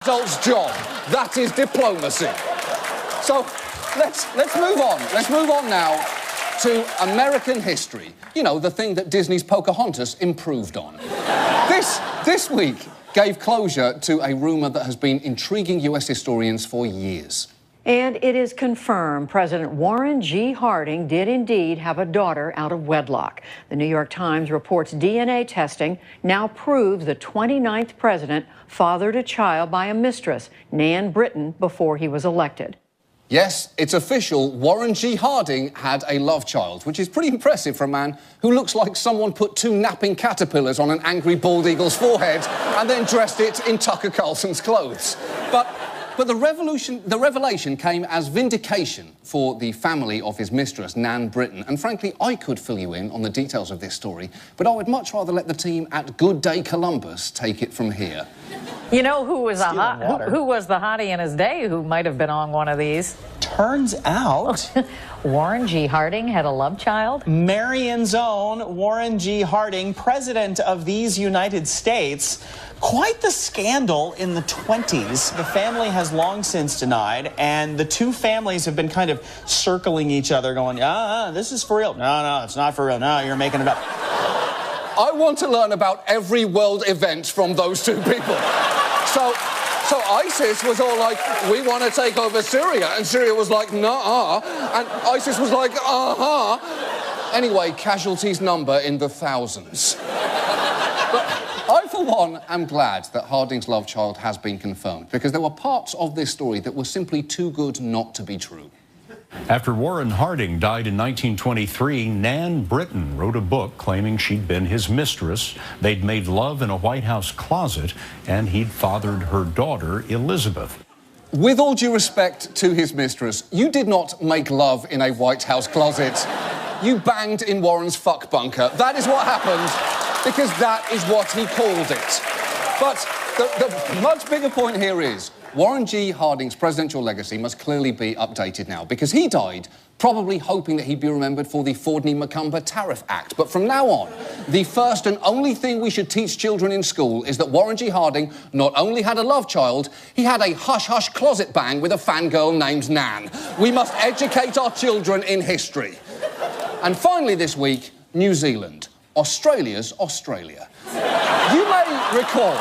adult's job. That is diplomacy. So let's move on. Let's move on now to American history. You know, the thing that Disney's Pocahontas improved on. This week gave closure to a rumour that has been intriguing US historians for years. And it is confirmed President Warren G. Harding did indeed have a daughter out of wedlock. The New York Times reports DNA testing now proves the 29th president fathered a child by a mistress, Nan Britton, before he was elected. Yes, it's official. Warren G. Harding had a love child, which is pretty impressive for a man who looks like someone put 2 napping caterpillars on an angry bald eagle's forehead and then dressed it in Tucker Carlson's clothes. But the revelation came as vindication for the family of his mistress, Nan Britton. And frankly, I could fill you in on the details of this story, but I would much rather let the team at Good Day Columbus take it from here. You know who was who was the hottie in his day who might have been on one of these? Turns out Warren G. Harding had a love child. Marion's own Warren G. Harding, president of these United States. Quite the scandal in the 20s. The family has long since denied, and the two families have been kind of circling each other, going, this is for real. No, it's not for real. No, you're making it up. I want to learn about every world event from those two people. So ISIS was all like, we want to take over Syria, and Syria was like, nah, and ISIS was like, Anyway, casualties number in the thousands. But I, for one, am glad that Harding's love child has been confirmed, because there were parts of this story that were simply too good not to be true. After Warren Harding died in 1923, Nan Britton wrote a book claiming she'd been his mistress. They'd made love in a White House closet, and he'd fathered her daughter, Elizabeth. With all due respect to his mistress, you did not make love in a White House closet. You banged in Warren's fuck bunker. That is what happened, because that is what he called it. But the much bigger point here is Warren G. Harding's presidential legacy must clearly be updated now, because he died probably hoping that he'd be remembered for the Fordney-McCumber Tariff Act. But from now on, the first and only thing we should teach children in school is that Warren G. Harding not only had a love child, he had a hush-hush closet bang with a fangirl named Nan. We must educate our children in history. And finally this week, New Zealand. Australia's Australia. You may recall